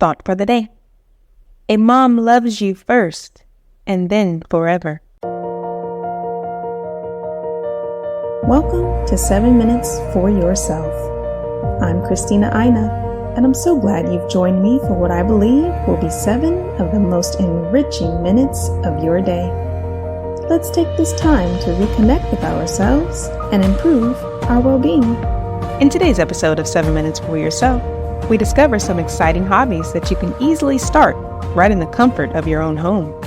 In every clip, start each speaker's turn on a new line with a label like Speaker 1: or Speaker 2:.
Speaker 1: thought for the day. A mom loves you first, and then forever.
Speaker 2: Welcome to 7 Minutes for Yourself. I'm Christina Aina, and I'm so glad you've joined me for what I believe will be 7 of the most enriching minutes of your day. Let's take this time to reconnect with ourselves and improve our well-being.
Speaker 1: In today's episode of 7 Minutes for Yourself, we discover some exciting hobbies that you can easily start right in the comfort of your own home.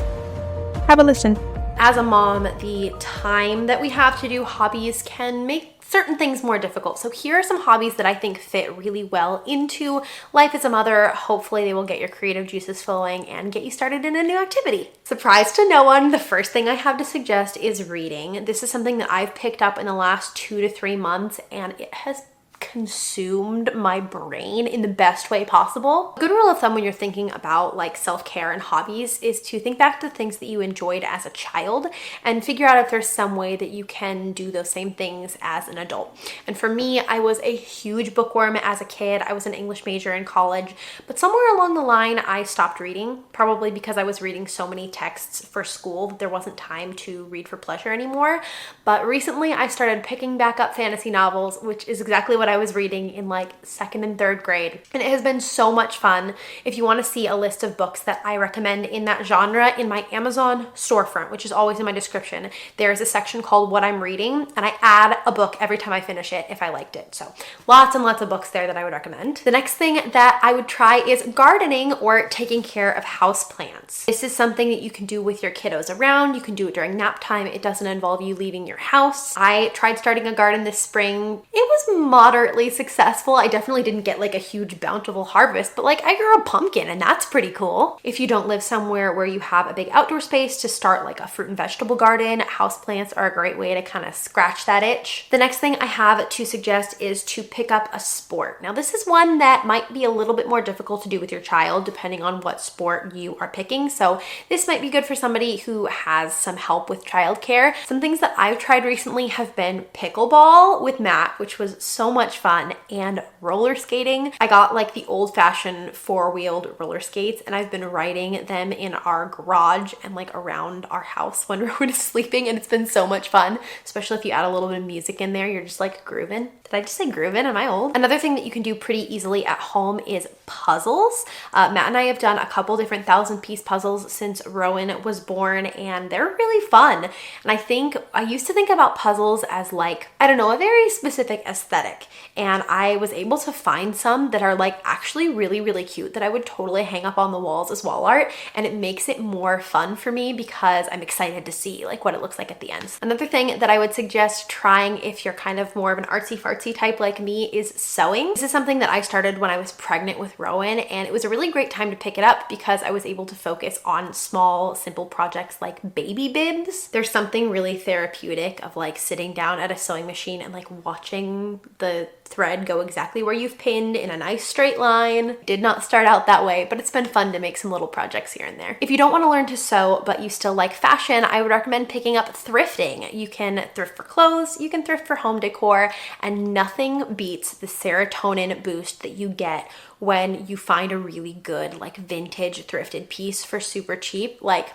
Speaker 1: Have a listen.
Speaker 3: As a mom, the time that we have to do hobbies can make certain things more difficult. So here are some hobbies that I think fit really well into life as a mother. Hopefully they will get your creative juices flowing and get you started in a new activity. Surprise to no one, the first thing I have to suggest is reading. This is something that I've picked up in the last 2 to 3 months, and it has consumed my brain in the best way possible. A good rule of thumb when you're thinking about like self-care and hobbies is to think back to things that you enjoyed as a child and figure out if there's some way that you can do those same things as an adult. And for me, I was a huge bookworm as a kid. I was an English major in college, but somewhere along the line I stopped reading, probably because I was reading so many texts for school that there wasn't time to read for pleasure anymore. But recently I started picking back up fantasy novels, which is exactly what I was reading in like 2nd and 3rd grade, and it has been so much fun. If you want to see a list of books that I recommend in that genre, in my Amazon storefront, which is always in my description, there is a section called What I'm Reading, and I add a book every time I finish it if I liked it. So lots and lots of books there that I would recommend. The next thing that I would try is gardening or taking care of houseplants. This is something that you can do with your kiddos around. You can do it during nap time. It doesn't involve you leaving your house. I tried starting a garden this spring. It was moderately successful. I definitely didn't get like a huge bountiful harvest, but like I grew a pumpkin, and that's pretty cool. If you don't live somewhere where you have a big outdoor space to start like a fruit and vegetable garden, houseplants are a great way to kind of scratch that itch. The next thing I have to suggest is to pick up a sport. Now this is one that might be a little bit more difficult to do with your child depending on what sport you are picking. So this might be good for somebody who has some help with childcare. Some things that I've tried recently have been pickleball with Matt, which was so much fun, and roller skating. I got like the old-fashioned 4-wheeled roller skates, and I've been riding them in our garage and like around our house when Rowan is sleeping, and it's been so much fun, especially if you add a little bit of music in there. You're just like grooving. Did I just say grooving? Am I old? Another thing that you can do pretty easily at home is puzzles. Matt and I have done a couple different 1,000-piece puzzles since Rowan was born, and they're really fun. And I used to think about puzzles as like, I don't know, a very specific aesthetic. And I was able to find some that are like actually really, really cute that I would totally hang up on the walls as wall art. And it makes it more fun for me because I'm excited to see like what it looks like at the end. Another thing that I would suggest trying if you're kind of more of an artsy-fartsy type like me is sewing. This is something that I started when I was pregnant with Rowan, and it was a really great time to pick it up because I was able to focus on small, simple projects like baby bibs. There's something really therapeutic of like sitting down at a sewing machine and like watching the thread go exactly where you've pinned in a nice straight line. Did not start out that way, but it's been fun to make some little projects here and there. If you don't want to learn to sew, but you still like fashion, I would recommend picking up thrifting. You can thrift for clothes, you can thrift for home decor, and nothing beats the serotonin boost that you get when you find a really good like vintage thrifted piece for super cheap. Like,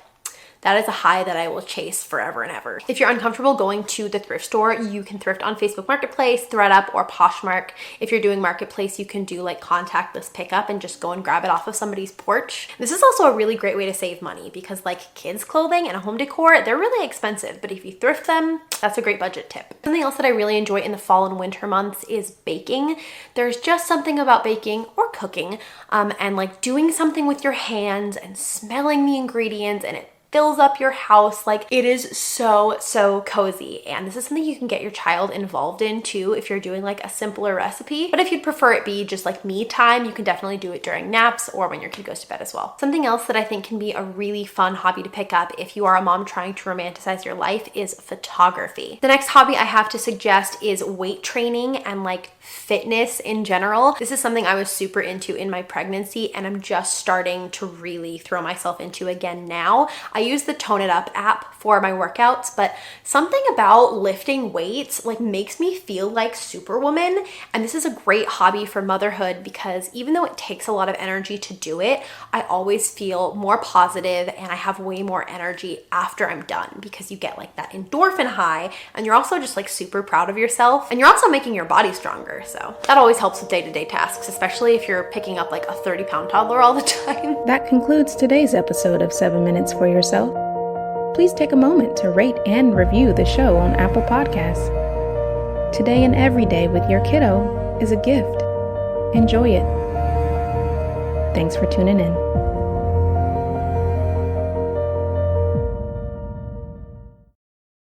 Speaker 3: that is a high that I will chase forever and ever. If you're uncomfortable going to the thrift store, you can thrift on Facebook Marketplace, ThredUp, or Poshmark. If you're doing Marketplace, you can do like contactless pickup and just go and grab it off of somebody's porch. This is also a really great way to save money because like kids' clothing and home decor, they're really expensive, but if you thrift them, that's a great budget tip. Something else that I really enjoy in the fall and winter months is baking. There's just something about baking or cooking and like doing something with your hands and smelling the ingredients, and it fills up your house. Like, it is so cozy. And this is something you can get your child involved in too if you're doing like a simpler recipe. But if you'd prefer it be just like me time, you can definitely do it during naps or when your kid goes to bed as well. Something else that I think can be a really fun hobby to pick up if you are a mom trying to romanticize your life is photography. The next hobby I have to suggest is weight training and like fitness in general. This is something I was super into in my pregnancy, and I'm just starting to really throw myself into again now. I use the Tone It Up app for my workouts, but something about lifting weights like makes me feel like Superwoman. And this is a great hobby for motherhood because even though it takes a lot of energy to do it, I always feel more positive and I have way more energy after I'm done because you get like that endorphin high and you're also just like super proud of yourself and you're also making your body stronger. So that always helps with day-to-day tasks, especially if you're picking up like a 30-pound toddler all the time.
Speaker 2: That concludes today's episode of 7 Minutes for Yourself. Please take a moment to rate and review the show on Apple Podcasts. Today and every day with your kiddo is a gift. Enjoy it. Thanks for tuning in.